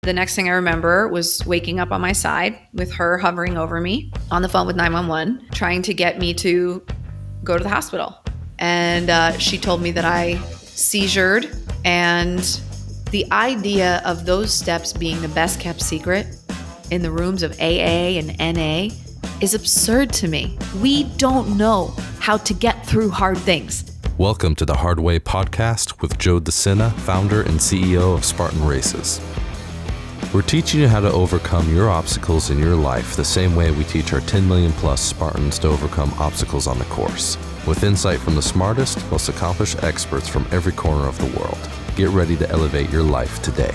The next thing I remember was waking up on my side with her hovering over me on the phone with 911, trying to get me to go to the hospital. And she told me that I seizured. And the idea of those steps being the best kept secret in the rooms of AA and NA is absurd to me. We don't know how to get through hard things. Welcome to the Hard Way podcast with Joe De Sena, founder and CEO of Spartan Races. We're teaching you how to overcome your obstacles in your life the same way we teach our 10 million plus Spartans to overcome obstacles on the course, with insight from the smartest, most accomplished experts from every corner of the world. Get ready to elevate your life today.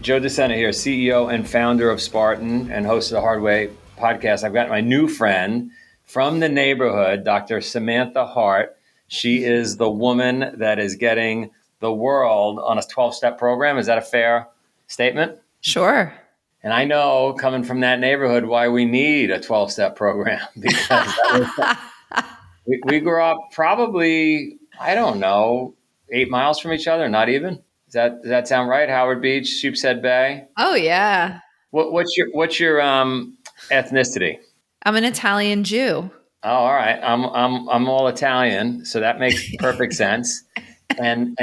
Joe De Sena here, CEO and founder of Spartan and host of the Hard Way podcast. I've got my new friend from the neighborhood, Dr. Samantha Harte. She is the woman that is getting the world on a 12-step program. Is that a fair statement? Sure. And I know, coming from that neighborhood, why we need a 12-step program. Because we grew up probably, 8 miles from each other, not even. Does that sound right? Howard Beach, Sheepshead Bay. Oh, yeah. What's your ethnicity? I'm an Italian Jew. Oh, all right. I'm all Italian, so that makes perfect sense. And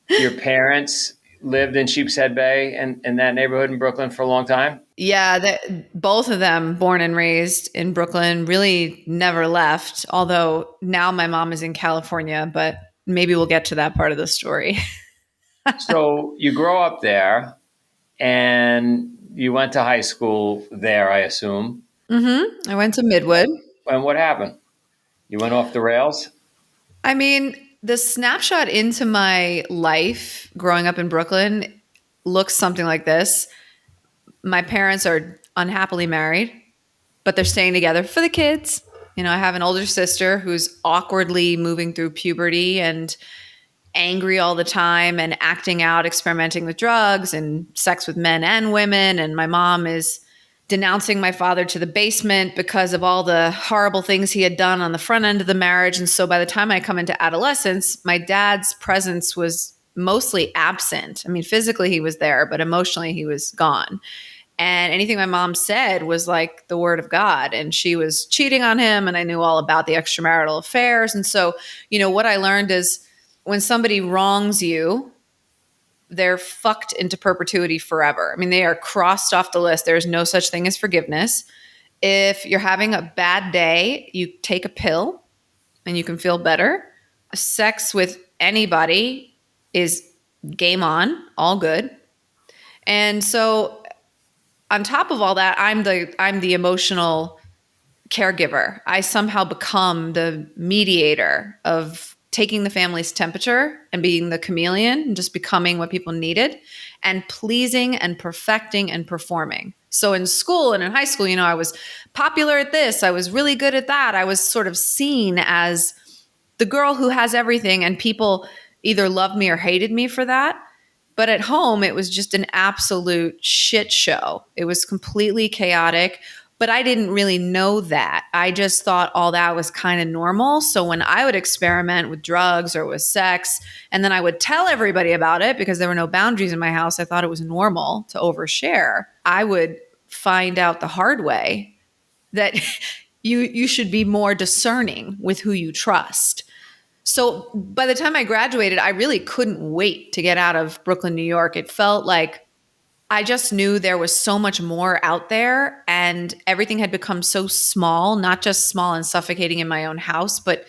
your parents lived in Sheepshead Bay and in that neighborhood in Brooklyn for a long time? Yeah, both of them born and raised in Brooklyn, really never left. Although now my mom is in California, but maybe we'll get to that part of the story. So you grow up there and you went to high school there, I assume. Mm-hmm. I went to Midwood. And what happened? You went off the rails? I mean, the snapshot into my life growing up in Brooklyn looks something like this. My parents are unhappily married, but they're staying together for the kids. You know, I have an older sister who's awkwardly moving through puberty and angry all the time and acting out, experimenting with drugs and sex with men and women. And my mom is denouncing my father to the basement because of all the horrible things he had done on the front end of the marriage. And so by the time I come into adolescence, my dad's presence was mostly absent. I mean, physically he was there, but emotionally he was gone. And anything my mom said was like the word of God. And she was cheating on him. And I knew all about the extramarital affairs. And so, you know, what I learned is when somebody wrongs you, they're fucked into perpetuity forever. I mean, they are crossed off the list. There's no such thing as forgiveness. If you're having a bad day, you take a pill and you can feel better. Sex with anybody is game on, all good. And so on top of all that, I'm the emotional caregiver. I somehow become the mediator of taking the family's temperature and being the chameleon and just becoming what people needed and pleasing and perfecting and performing. So in school and in high school, you know, I was popular at this. I was really good at that. I was sort of seen as the girl who has everything, and people either loved me or hated me for that. But at home, it was just an absolute shit show. It was completely chaotic. But I didn't really know that. I just thought all that was kind of normal. So when I would experiment with drugs or with sex, and then I would tell everybody about it because there were no boundaries in my house, I thought it was normal to overshare. I would find out the hard way that you should be more discerning with who you trust. So by the time I graduated, I really couldn't wait to get out of Brooklyn, New York. It felt like I just knew there was so much more out there and everything had become so small, not just small and suffocating in my own house, but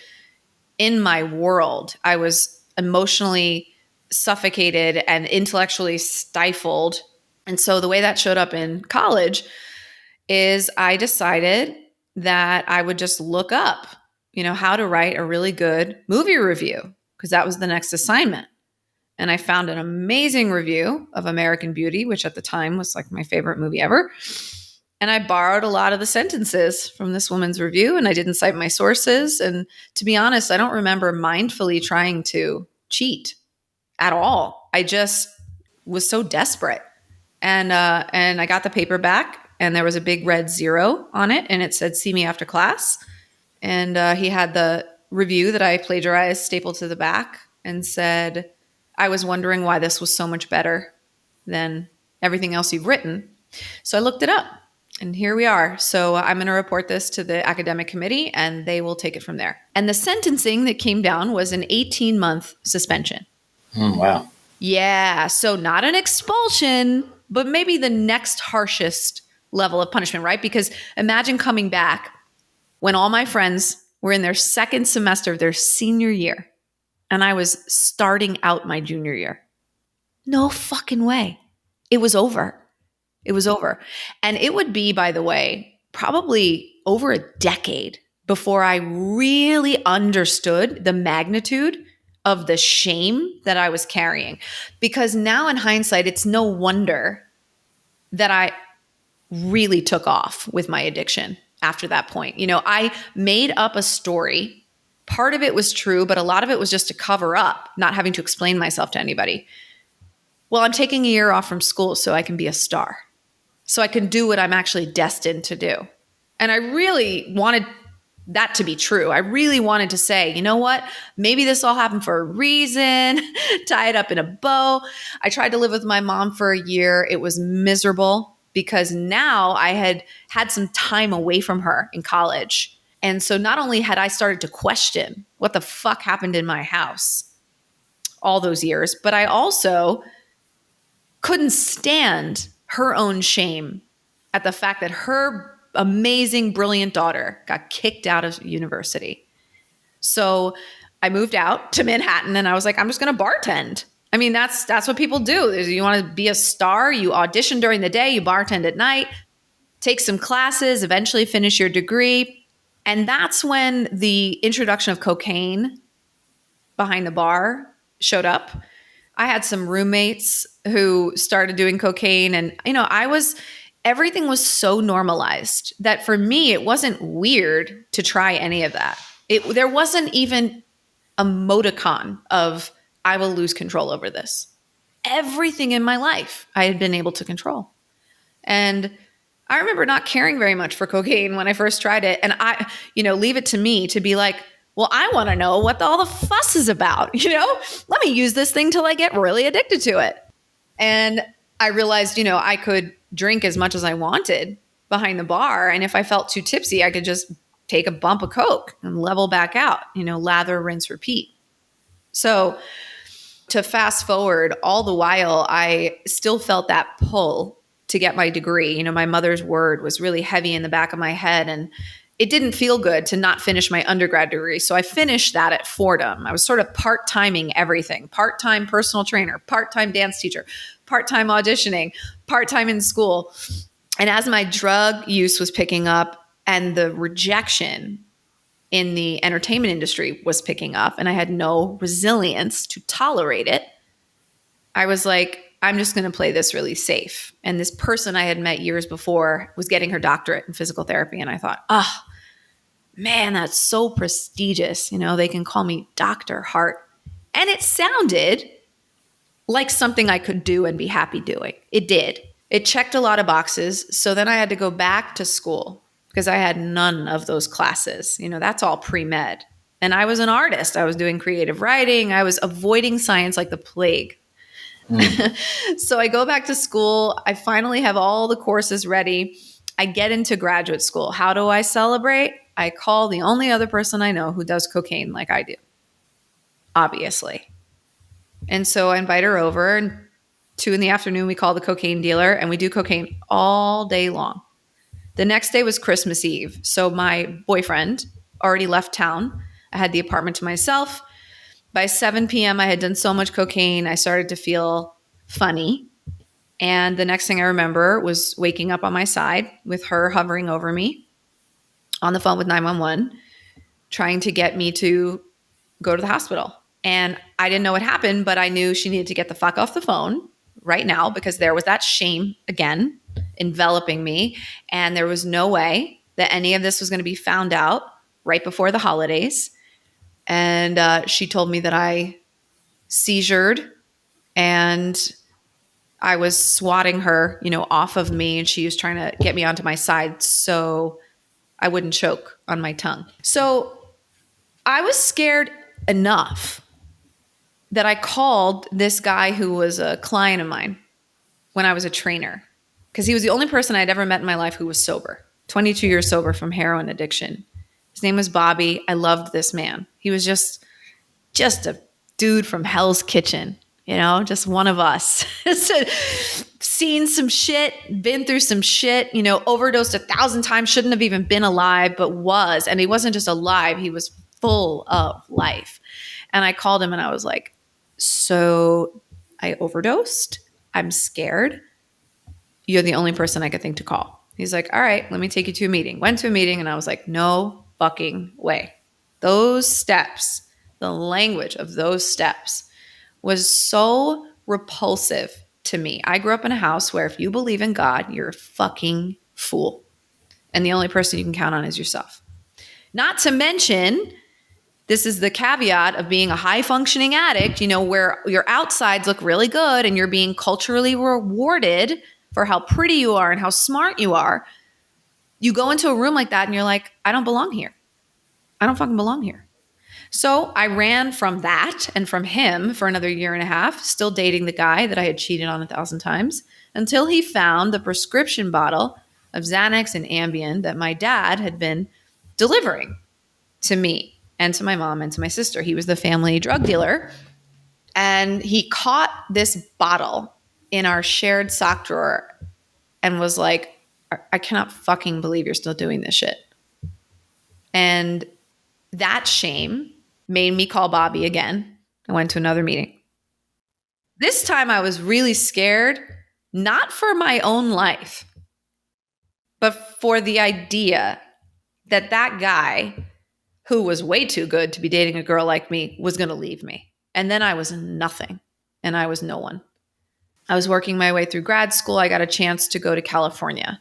in my world. I was emotionally suffocated and intellectually stifled. And so the way that showed up in college is I decided that I would just look up, you know, how to write a really good movie review, because that was the next assignment. And I found an amazing review of American Beauty, which at the time was like my favorite movie ever. And I borrowed a lot of the sentences from this woman's review, and I didn't cite my sources. And to be honest, I don't remember mindfully trying to cheat at all. I just was so desperate. And I got the paper back, and there was a big red 0 on it, and it said, "See me after class." And he had the review that I plagiarized stapled to the back and said, I was wondering why this was so much better than everything else you've written. So I looked it up and here we are. So I'm going to report this to the academic committee and they will take it from there. And the sentencing that came down was an 18-month suspension. Wow. Yeah. So not an expulsion, but maybe the next harshest level of punishment, right? Because imagine coming back when all my friends were in their second semester of their senior year and I was starting out my junior year. No fucking way. It was over. It was over. And it would be, by the way, probably over a decade before I really understood the magnitude of the shame that I was carrying. Because now in hindsight, it's no wonder that I really took off with my addiction after that point. You know, I made up a story. Part of it was true, but a lot of it was just to cover up, not having to explain myself to anybody. Well, I'm taking a year off from school so I can be a star, so I can do what I'm actually destined to do. And I really wanted that to be true. I really wanted to say, you know what? Maybe this all happened for a reason, tie it up in a bow. I tried to live with my mom for a year. It was miserable because now I had had some time away from her in college. And so not only had I started to question what the fuck happened in my house all those years, but I also couldn't stand her own shame at the fact that her amazing, brilliant daughter got kicked out of university. So I moved out to Manhattan and I was like, I'm just going to bartend. I mean, that's what people do. You want to be a star, you audition during the day, you bartend at night, take some classes, eventually finish your degree. And that's when the introduction of cocaine behind the bar showed up. I had some roommates who started doing cocaine and, you know, everything was so normalized that for me, it wasn't weird to try any of that. There wasn't even a modicon of, I will lose control over this. Everything in my life I had been able to control. And I remember not caring very much for cocaine when I first tried it. And leave it to me to be like, well, I want to know what all the fuss is about. Let me use this thing till I get really addicted to it. And I realized, I could drink as much as I wanted behind the bar. And if I felt too tipsy, I could just take a bump of Coke and level back out, lather, rinse, repeat. So to fast forward, all the while, I still felt that pull to get my degree. My mother's word was really heavy in the back of my head, and it didn't feel good to not finish my undergrad degree. So I finished that at Fordham. I was sort of part-timing everything, part-time personal trainer, part-time dance teacher, part-time auditioning, part-time in school. And as my drug use was picking up and the rejection in the entertainment industry was picking up and I had no resilience to tolerate it, I was like, I'm just going to play this really safe. And this person I had met years before was getting her doctorate in physical therapy. And I thought, man, that's so prestigious. They can call me Dr. Harte. And it sounded like something I could do and be happy doing. It did. It checked a lot of boxes. So then I had to go back to school because I had none of those classes. That's all pre-med. And I was an artist. I was doing creative writing. I was avoiding science like the plague. So I go back to school. I finally have all the courses ready. I get into graduate school. How do I celebrate? I call the only other person I know who does cocaine like I do, obviously. And so I invite her over, and 2 p.m, we call the cocaine dealer and we do cocaine all day long. The next day was Christmas Eve. So my boyfriend already left town. I had the apartment to myself. By 7 p.m, I had done so much cocaine, I started to feel funny. And the next thing I remember was waking up on my side with her hovering over me on the phone with 911, trying to get me to go to the hospital. And I didn't know what happened, but I knew she needed to get the fuck off the phone right now because there was that shame again enveloping me. And there was no way that any of this was going to be found out right before the holidays. And she told me that I seizured and I was swatting her, off of me. And she was trying to get me onto my side so I wouldn't choke on my tongue. So I was scared enough that I called this guy who was a client of mine when I was a trainer, because he was the only person I'd ever met in my life who was sober, 22 years sober from heroin addiction. His name was Bobby. I loved this man. He was just a dude from Hell's Kitchen, just one of us. Seen some shit, been through some shit, overdosed 1,000 times, shouldn't have even been alive, but was. And he wasn't just alive, he was full of life. And I called him and I was like, so I overdosed. I'm scared. You're the only person I could think to call. He's like, all right, let me take you to a meeting. Went to a meeting and I was like, no fucking way. Those steps, the language of those steps was so repulsive to me. I grew up in a house where if you believe in God, you're a fucking fool. And the only person you can count on is yourself. Not to mention, this is the caveat of being a high functioning addict, where your outsides look really good and you're being culturally rewarded for how pretty you are and how smart you are. You go into a room like that and you're like, I don't belong here. I don't fucking belong here. So I ran from that and from him for another year and a half, still dating the guy that I had cheated on 1,000 times, until he found the prescription bottle of Xanax and Ambien that my dad had been delivering to me and to my mom and to my sister. He was the family drug dealer. And he caught this bottle in our shared sock drawer and was like, I cannot fucking believe you're still doing this shit. And that shame made me call Bobby again. I went to another meeting. This time I was really scared, not for my own life, but for the idea that that guy, who was way too good to be dating a girl like me, was going to leave me. And then I was nothing and I was no one. I was working my way through grad school. I got a chance to go to California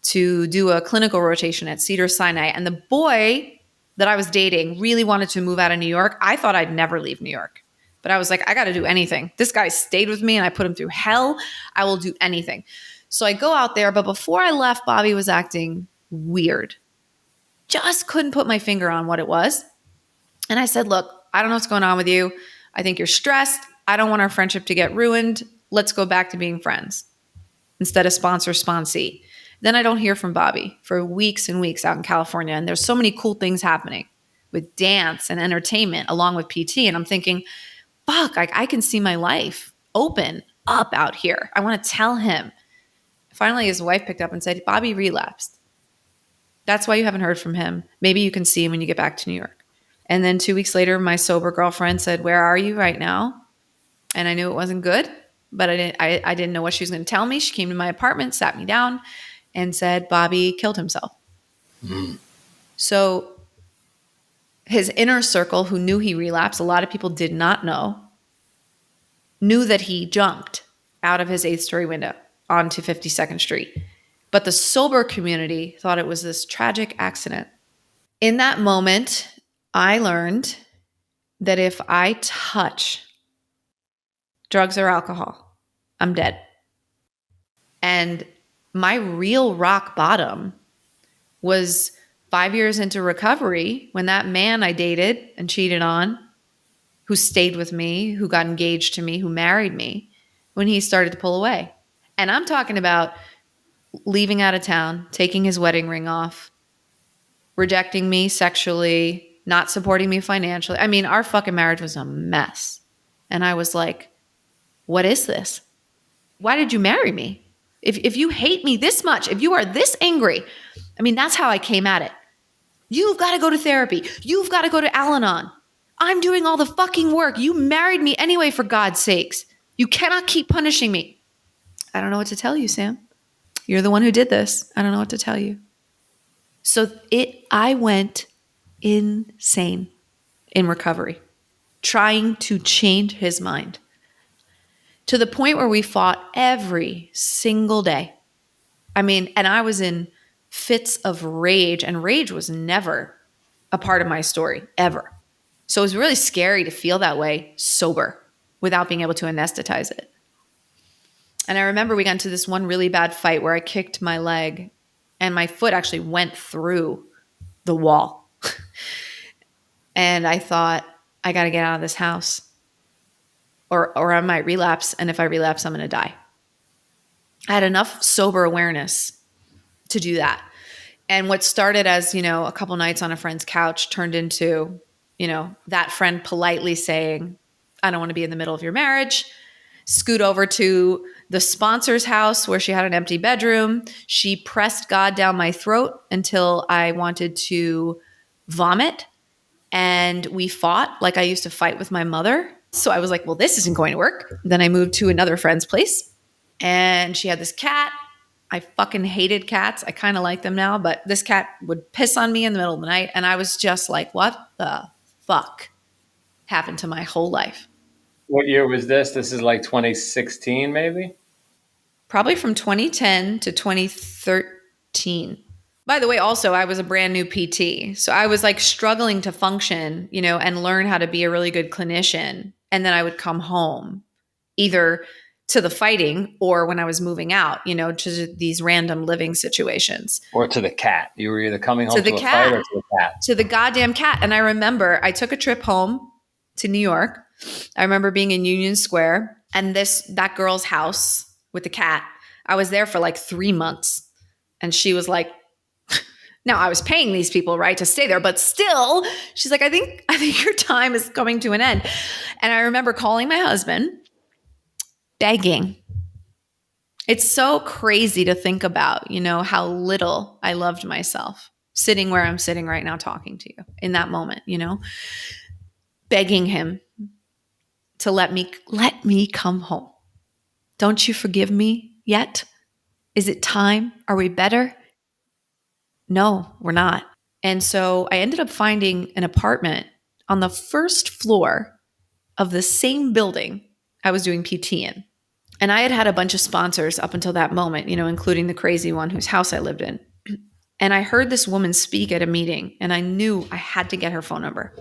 to do a clinical rotation at Cedars-Sinai. And the boy that I was dating really wanted to move out of New York. I thought I'd never leave New York, but I was like, I got to do anything. This guy stayed with me and I put him through hell. I will do anything. So I go out there, but before I left, Bobby was acting weird. Just couldn't put my finger on what it was. And I said, look, I don't know what's going on with you. I think you're stressed. I don't want our friendship to get ruined. Let's go back to being friends instead of sponsee. Then I don't hear from Bobby for weeks and weeks out in California. And there's so many cool things happening with dance and entertainment along with PT. And I'm thinking, fuck, I can see my life open up out here. I want to tell him. Finally, his wife picked up and said, Bobby relapsed. That's why you haven't heard from him. Maybe you can see him when you get back to New York. And then 2 weeks later, my sober girlfriend said, where are you right now? And I knew it wasn't good, but I didn't know what she was going to tell me. She came to my apartment, sat me down, and said, Bobby killed himself. Mm. So his inner circle, who knew he relapsed, a lot of people did not know, knew that he jumped out of his 8th story window onto 52nd Street. But the sober community thought it was this tragic accident. In that moment, I learned that if I touch drugs or alcohol, I'm dead. And my real rock bottom was 5 years into recovery when that man I dated and cheated on, who stayed with me, who got engaged to me, who married me, when he started to pull away. And I'm talking about leaving out of town, taking his wedding ring off, rejecting me sexually, not supporting me financially. I mean, our fucking marriage was a mess. And I was like, what is this? Why did you marry me? If you hate me this much, if you are this angry, I mean, that's how I came at it. You've got to go to therapy. You've got to go to Al-Anon. I'm doing all the fucking work. You married me anyway, for God's sakes. You cannot keep punishing me. I don't know what to tell you, Sam. You're the one who did this. I don't know what to tell you. So I went insane in recovery, trying to change his mind, to the point where we fought every single day. I mean, and I was in fits of rage, and rage was never a part of my story, ever. So it was really scary to feel that way sober without being able to anesthetize it. And I remember we got into this one really bad fight where I kicked my leg and my foot actually went through the wall. And I thought, I got to get out of this house. or I might relapse. And if I relapse, I'm going to die. I had enough sober awareness to do that. And what started as, a couple nights on a friend's couch turned into, that friend politely saying, I don't want to be in the middle of your marriage. Scoot over to the sponsor's house where she had an empty bedroom. She pressed God down my throat until I wanted to vomit. And we fought like I used to fight with my mother. So I was like, well, this isn't going to work. Then I moved to another friend's place and she had this cat. I fucking hated cats. I kind of like them now, but this cat would piss on me in the middle of the night. And I was just like, what the fuck happened to my whole life? What year was this? This is like 2016, maybe? Probably from 2010 to 2013. By the way, also, I was a brand new PT. So I was like struggling to function, and learn how to be a really good clinician. And then I would come home either to the fighting or when I was moving out, to these random living situations. Or to the cat. You were either coming home To the to a cat. fight or to the cat. To the goddamn cat. And I remember I took a trip home to New York. I remember being in Union Square and that girl's house with the cat. I was there for like 3 months. And she was like, now I was paying these people, right, to stay there, but still, she's like, I think your time is coming to an end. And I remember calling my husband, begging. It's so crazy to think about, how little I loved myself sitting where I'm sitting right now talking to you in that moment, begging him to let me come home. Don't you forgive me yet? Is it time? Are we better? No, we're not. And so I ended up finding an apartment on the first floor of the same building I was doing PT in. And I had a bunch of sponsors up until that moment, including the crazy one whose house I lived in. And I heard this woman speak at a meeting and I knew I had to get her phone number.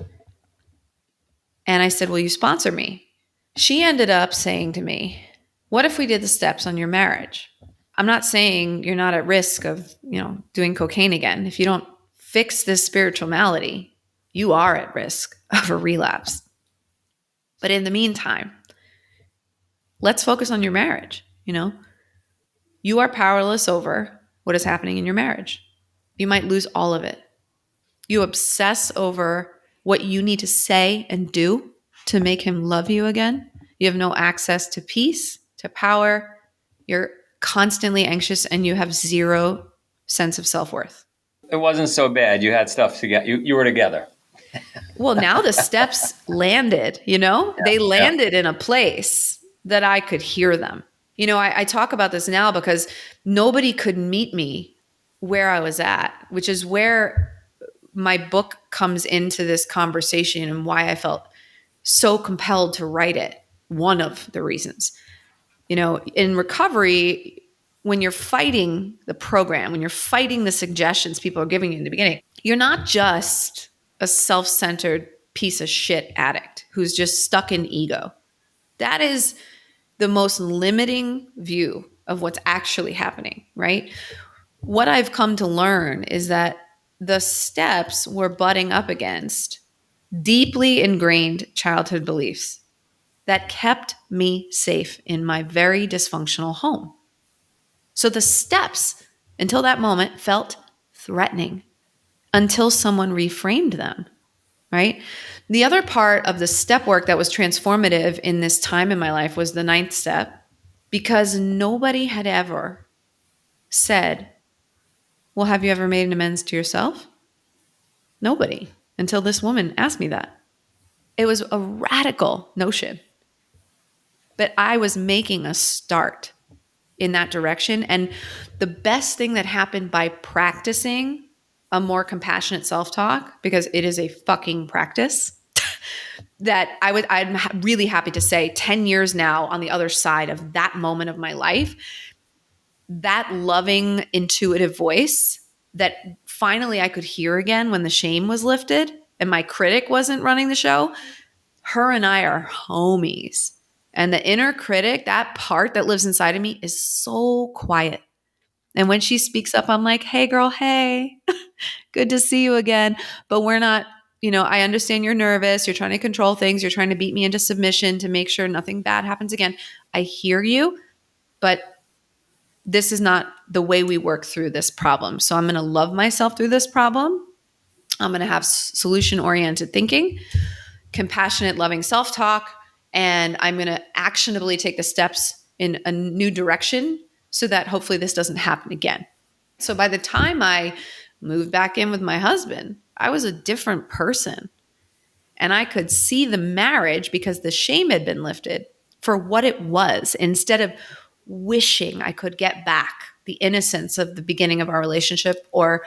And I said, will you sponsor me? She ended up saying to me, what if we did the steps on your marriage? I'm not saying you're not at risk of, doing cocaine again. If you don't fix this spiritual malady, you are at risk of a relapse. But in the meantime, let's focus on your marriage. You are powerless over what is happening in your marriage. You might lose all of it. You obsess over what you need to say and do to make him love you again. You have no access to peace, to power. You're constantly anxious and you have zero sense of self-worth. It wasn't so bad. You had stuff to get. You were together. Well, now the steps landed, they landed in a place that I could hear them. I talk about this now because nobody could meet me where I was at, which is where my book comes into this conversation and why I felt so compelled to write it. One of the reasons, in recovery, when you're fighting the program, when you're fighting the suggestions people are giving you in the beginning, you're not just a self-centered piece of shit addict who's just stuck in ego. That is the most limiting view of what's actually happening, right? What I've come to learn is that the steps were butting up against deeply ingrained childhood beliefs that kept me safe in my very dysfunctional home. So the steps until that moment felt threatening until someone reframed them, right? The other part of the step work that was transformative in this time in my life was the 9th step, because nobody had ever said, well, have you ever made an amends to yourself? Nobody, until this woman asked me that. It was a radical notion. But I was making a start in that direction. And the best thing that happened by practicing a more compassionate self-talk, because it is a fucking practice, that I'm really happy to say 10 years now on the other side of that moment of my life, that loving, intuitive voice that finally I could hear again when the shame was lifted and my critic wasn't running the show, her and I are homies. And the inner critic, that part that lives inside of me, is so quiet. And when she speaks up, I'm like, hey, girl, hey, good to see you again. But we're not I understand you're nervous. You're trying to control things. You're trying to beat me into submission to make sure nothing bad happens again. I hear you, but this is not the way we work through this problem. So I'm going to love myself through this problem. I'm going to have solution-oriented thinking, compassionate, loving self-talk, and I'm going to actionably take the steps in a new direction so that hopefully this doesn't happen again. So by the time I moved back in with my husband, I was a different person. And I could see the marriage, because the shame had been lifted, for what it was, instead of wishing I could get back the innocence of the beginning of our relationship, or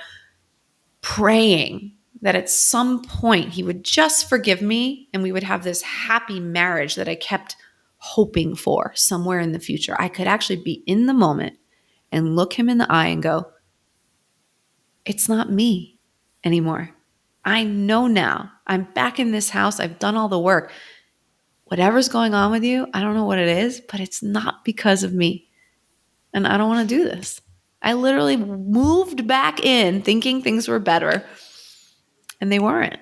praying that at some point he would just forgive me and we would have this happy marriage that I kept hoping for somewhere in the future. I could actually be in the moment and look him in the eye and go, it's not me anymore. I know now. I'm back in this house. I've done all the work. Whatever's going on with you, I don't know what it is, but it's not because of me. And I don't want to do this. I literally moved back in thinking things were better, and they weren't.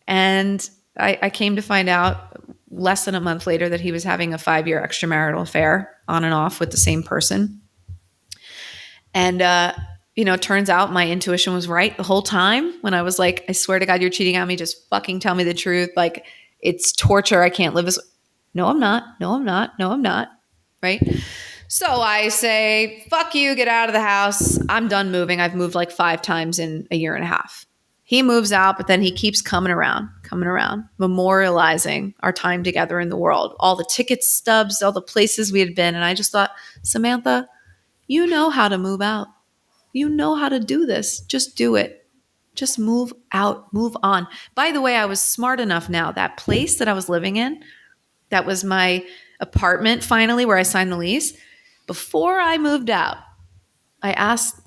And I came to find out less than a month later that he was having a 5-year extramarital affair on and off with the same person. And, it turns out my intuition was right the whole time when I was like, I swear to God, you're cheating on me. Just fucking tell me the truth. Like, it's torture. I can't live this. No, I'm not. No, I'm not. No, I'm not. Right. So I say, fuck you, get out of the house. I'm done moving. I've moved like 5 times in a year and a half. He moves out, but then he keeps coming around, memorializing our time together in the world, all the ticket stubs, all the places we had been. And I just thought, Samantha, you know how to move out. You know how to do this. Just do it. Just move out, move on. By the way, I was smart enough now. That place that I was living in, that was my apartment finally where I signed the lease. Before I moved out, I asked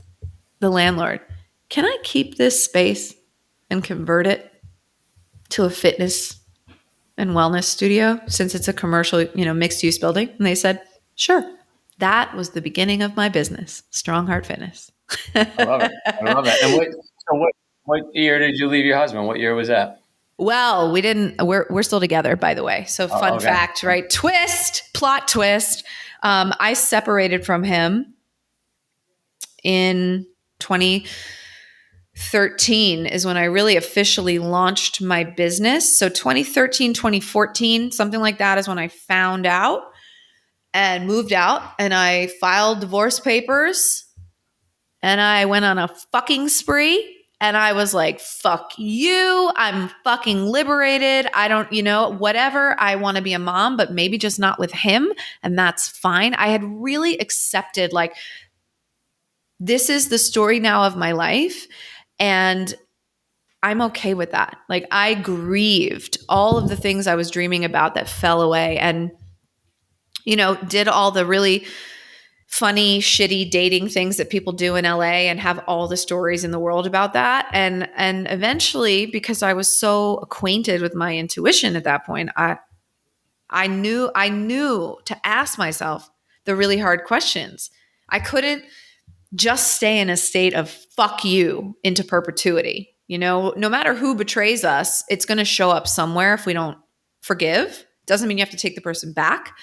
the landlord, can I keep this space and convert it to a fitness and wellness studio since it's a commercial, mixed use building? And they said, sure. That was the beginning of my business, Strong Heart Fitness. I love it. I love it. And what year did you leave your husband? What year was that? Well, we didn't. We're still together, by the way. So fun fact, right? Plot twist. I separated from him in 2013 is when I really officially launched my business. So 2013, 2014, something like that is when I found out and moved out, and I filed divorce papers, and I went on a fucking spree. And I was like, fuck you. I'm fucking liberated. I don't, whatever. I want to be a mom, but maybe just not with him. And that's fine. I had really accepted, like, this is the story now of my life. And I'm okay with that. Like, I grieved all of the things I was dreaming about that fell away, and, did all the really funny, shitty dating things that people do in LA and have all the stories in the world about that. And eventually, because I was so acquainted with my intuition at that point, I knew to ask myself the really hard questions. I couldn't just stay in a state of fuck you into perpetuity. No matter who betrays us, it's going to show up somewhere if we don't forgive. Doesn't mean you have to take the person back.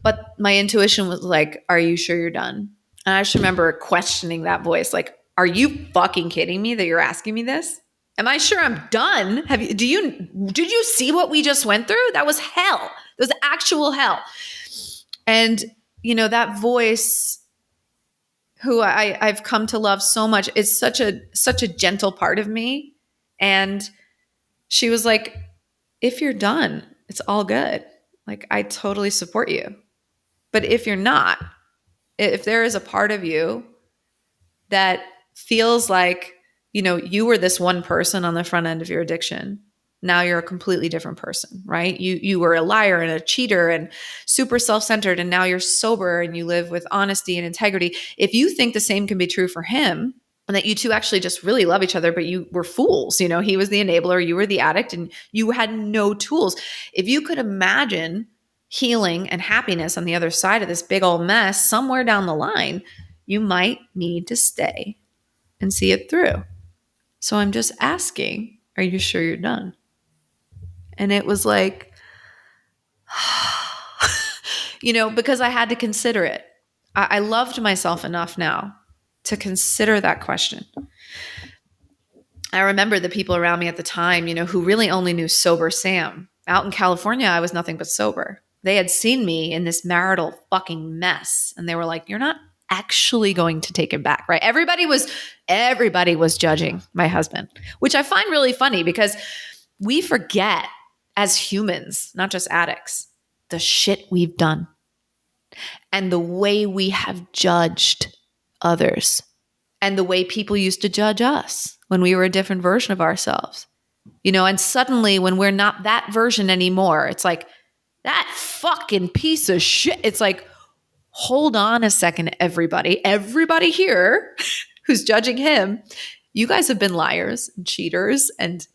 But my intuition was like, are you sure you're done? And I just remember questioning that voice. Like, are you fucking kidding me that you're asking me this? Am I sure I'm done? Did you see what we just went through? That was hell. That was actual hell. And, that voice who I've come to love so much is such a gentle part of me. And she was like, if you're done, it's all good. Like, I totally support you. But if you're not, if there is a part of you that feels like, you were this one person on the front end of your addiction, now you're a completely different person, right? You were a liar and a cheater and super self-centered, and now you're sober and you live with honesty and integrity. If you think the same can be true for him, and that you two actually just really love each other, but you were fools, he was the enabler, you were the addict, and you had no tools. If you could imagine healing and happiness on the other side of this big old mess, somewhere down the line, you might need to stay and see it through. So I'm just asking Are you sure you're done? And it was like, because I had to consider it. I loved myself enough now to consider that question. I remember the people around me at the time, who really only knew sober Sam. Out in California, I was nothing but sober. They had seen me in this marital fucking mess, and they were like, "You're not actually going to take it back," right? Everybody was judging my husband, which I find really funny because we forget as humans, not just addicts, the shit we've done and the way we have judged others and the way people used to judge us when we were a different version of ourselves. And suddenly when we're not that version anymore, it's like, that fucking piece of shit. It's like, hold on a second, everybody here who's judging him, you guys have been liars and cheaters, and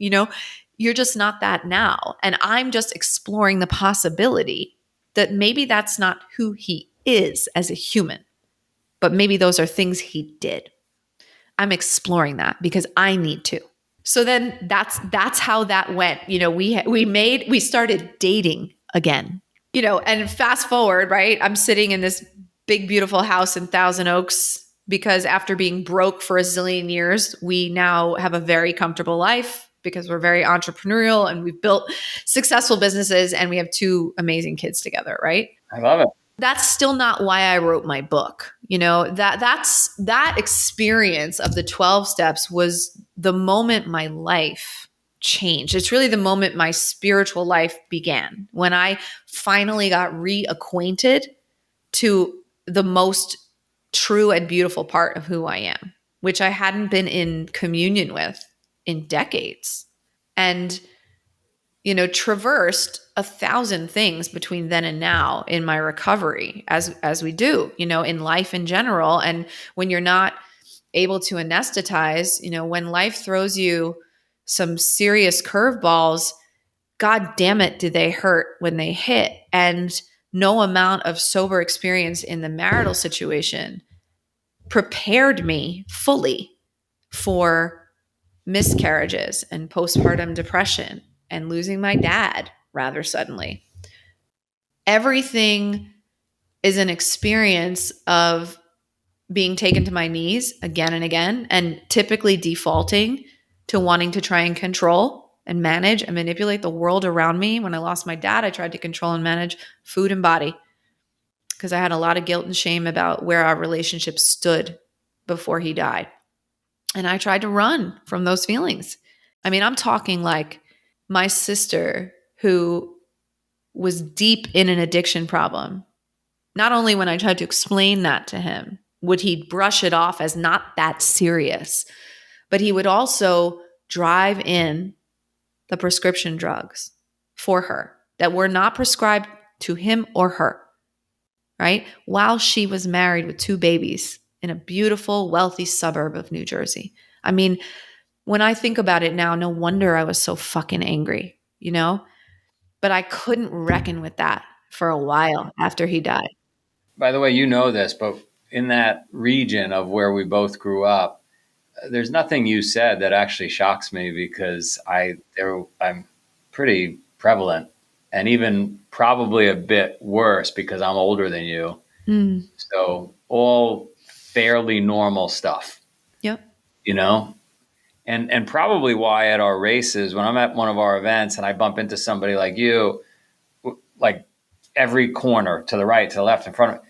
you're just not that now. And I'm just exploring the possibility that maybe that's not who he is as a human, but maybe those are things he did. I'm exploring that because I need to. So then that's how that went. We started dating again. And fast forward, right? I'm sitting in this big, beautiful house in Thousand Oaks because after being broke for a zillion years, we now have a very comfortable life because we're very entrepreneurial and we've built successful businesses and we have 2 amazing kids together, right? I love it. That's still not why I wrote my book. That experience of the 12 steps was the moment my life changed. It's really the moment my spiritual life began, when I finally got reacquainted to the most true and beautiful part of who I am, which I hadn't been in communion with in decades. And traversed 1,000 things between then and now in my recovery, as we do, in life in general. And when you're not able to anesthetize, when life throws you some serious curveballs, God damn it, did they hurt when they hit. And no amount of sober experience in the marital situation prepared me fully for miscarriages and postpartum depression and losing my dad rather suddenly. Everything is an experience of being taken to my knees again and again, and typically defaulting to wanting to try and control and manage and manipulate the world around me. When I lost my dad, I tried to control and manage food and body because I had a lot of guilt and shame about where our relationship stood before he died. And I tried to run from those feelings. I mean, I'm talking like my sister, who was deep in an addiction problem. Not only when I tried to explain that to him, would he brush it off as not that serious, but he would also drive in the prescription drugs for her that were not prescribed to him or her, right? While she was married with 2 babies in a beautiful, wealthy suburb of New Jersey. I mean, when I think about it now, no wonder I was so fucking angry, But I couldn't reckon with that for a while after he died. By the way, you know this, but in that region of where we both grew up, there's nothing you said that actually shocks me because I'm pretty prevalent and even probably a bit worse because I'm older than you. Mm. So all fairly normal stuff, Yep. And probably why at our races, when I'm at one of our events and I bump into somebody like you, like every corner to the right, to the left, in front of me,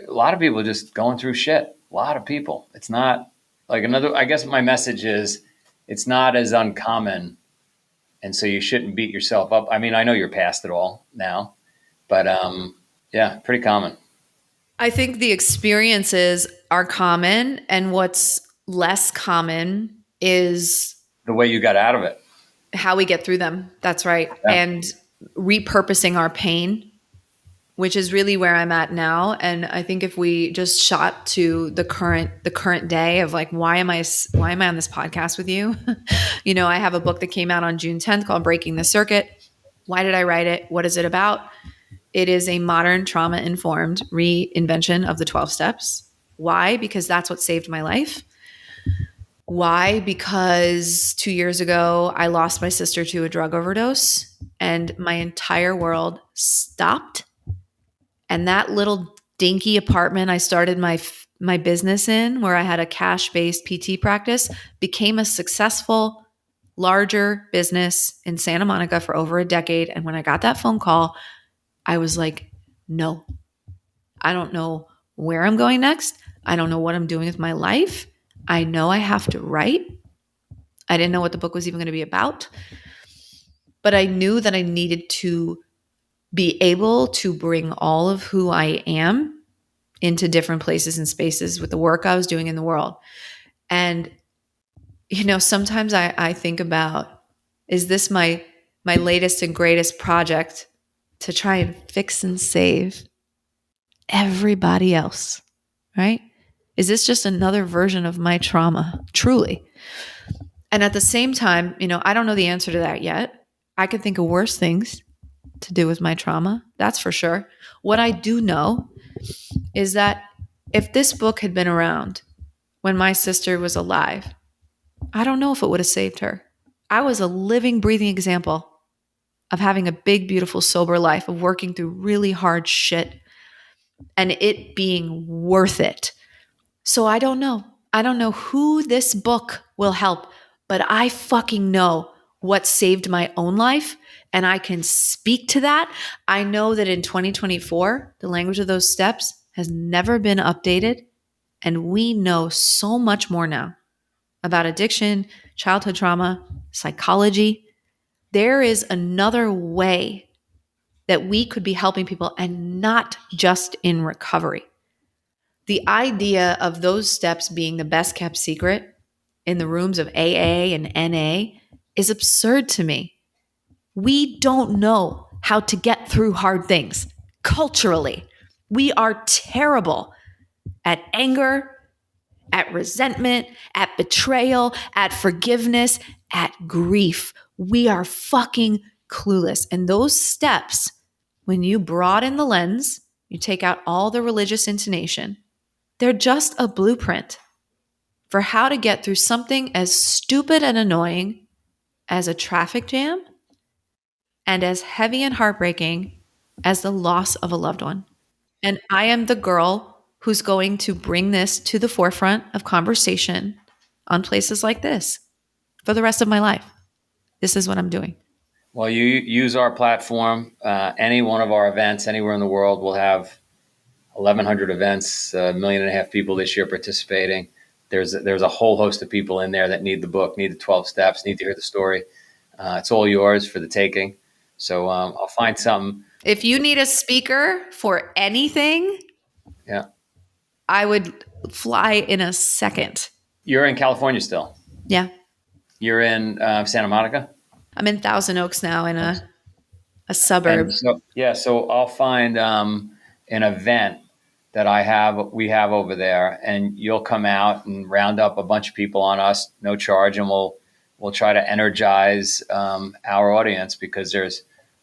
a lot of people are just going through shit. A lot of people. It's not like I guess my message is it's not as uncommon. And so you shouldn't beat yourself up. I mean, I know you're past it all now, but yeah, pretty common. I think the experiences are common, and what's less common is The way you got out of it. how we get through them. That's right. Yeah. And repurposing our pain, which is really where I'm at now. And I think if we just shot to the current day of like, why am I on this podcast with you? I have a book that came out on June 10th called Breaking the Circuit. Why did I write it? What is it about? It is a modern trauma-informed reinvention of the 12 steps. Why? Because that's what saved my life. Why? Because 2 years ago, I lost my sister to a drug overdose and my entire world stopped. And that little dinky apartment I started my business in, where I had a cash-based PT practice, became a successful, larger business in Santa Monica for over a decade. And when I got that phone call, I was like, no, I don't know where I'm going next. I don't know what I'm doing with my life. I know I have to write. I didn't know what the book was even going to be about, but I knew that I needed to be able to bring all of who I am into different places and spaces with the work I was doing in the world. And, sometimes I think about, is this my latest and greatest project to try and fix and save everybody else, right? Is this just another version of my trauma? Truly. And at the same time, I don't know the answer to that yet. I could think of worse things to do with my trauma. That's for sure. What I do know is that if this book had been around when my sister was alive, I don't know if it would have saved her. I was a living, breathing example of having a big, beautiful, sober life, of working through really hard shit and it being worth it. So I don't know. I don't know who this book will help, but I fucking know what saved my own life. And I can speak to that. I know that in 2024, the language of those steps has never been updated. And we know so much more now about addiction, childhood trauma, psychology. There is another way that we could be helping people and not just in recovery. The idea of those steps being the best kept secret in the rooms of AA and NA is absurd to me. We don't know how to get through hard things culturally. We are terrible at anger, at resentment, at betrayal, at forgiveness, at grief. We are fucking clueless. And those steps, when you broaden the lens, you take out all the religious intonation, they're just a blueprint for how to get through something as stupid and annoying as a traffic jam and as heavy and heartbreaking as the loss of a loved one. And I am the girl who's going to bring this to the forefront of conversation on places like this for the rest of my life. This is what I'm doing. Well, you use our platform. Any one of our events anywhere in the world will have 1,100 events, 1.5 million people this year participating. There's a whole host of people in there that need the book, need the 12 steps, need to hear the story. It's all yours for the taking. So I'll find something. If you need a speaker for anything, Yeah. I would fly in a second. You're in California still. Yeah. You're in Santa Monica. I'm in Thousand Oaks now in a suburb. And so I'll find an event that we have over there, and you'll come out and round up a bunch of people on us, no charge, and we'll try to energize our audience, because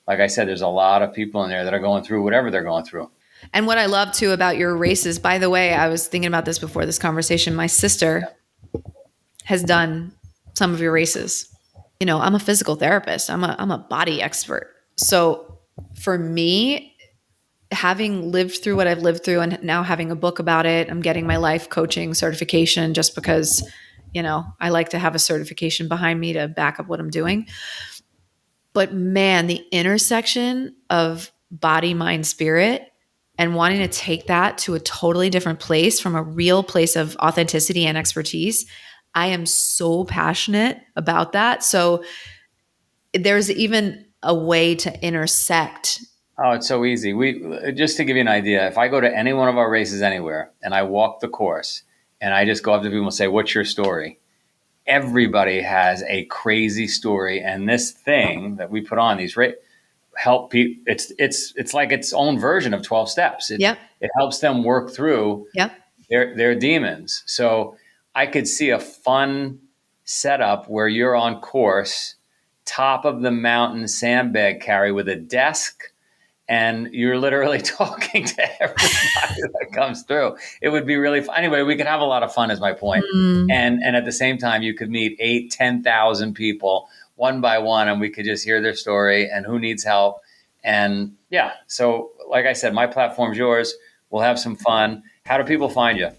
like I said, there's a lot of people in there that are going through whatever they're going through. And what I love too about your races, by the way, I was thinking about this before this conversation. My sister has done some of your races. I'm a physical therapist. I'm a body expert. So for me, having lived through what I've lived through and now having a book about it, I'm getting my life coaching certification just because, I like to have a certification behind me to back up what I'm doing. But man, the intersection of body, mind, spirit, and wanting to take that to a totally different place from a real place of authenticity and expertise, I am so passionate about that. So there's even a way to intersect. Oh, it's so easy. Just to give you an idea, if I go to any one of our races anywhere and I walk the course and I just go up to people and say, "What's your story?" Everybody has a crazy story, and this thing that we put on these help people. It's like its own version of 12 steps. It helps them work through their demons. So I could see a fun setup where you're on course, top of the mountain sandbag carry with a desk and you're literally talking to everybody that comes through. It would be really fun. Anyway, we could have a lot of fun is my point. And at the same time, you could meet 8,000-10,000 people one by one, and we could just hear their story and who needs help. And yeah, so like I said, my platform's yours. We'll have some fun. How do people find you?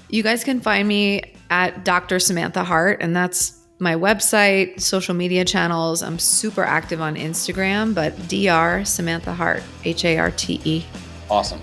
You guys can find me at Dr. Samantha Harte, and that's my website, social media channels. I'm super active on Instagram, but Dr. Samantha Harte, Harte. Awesome.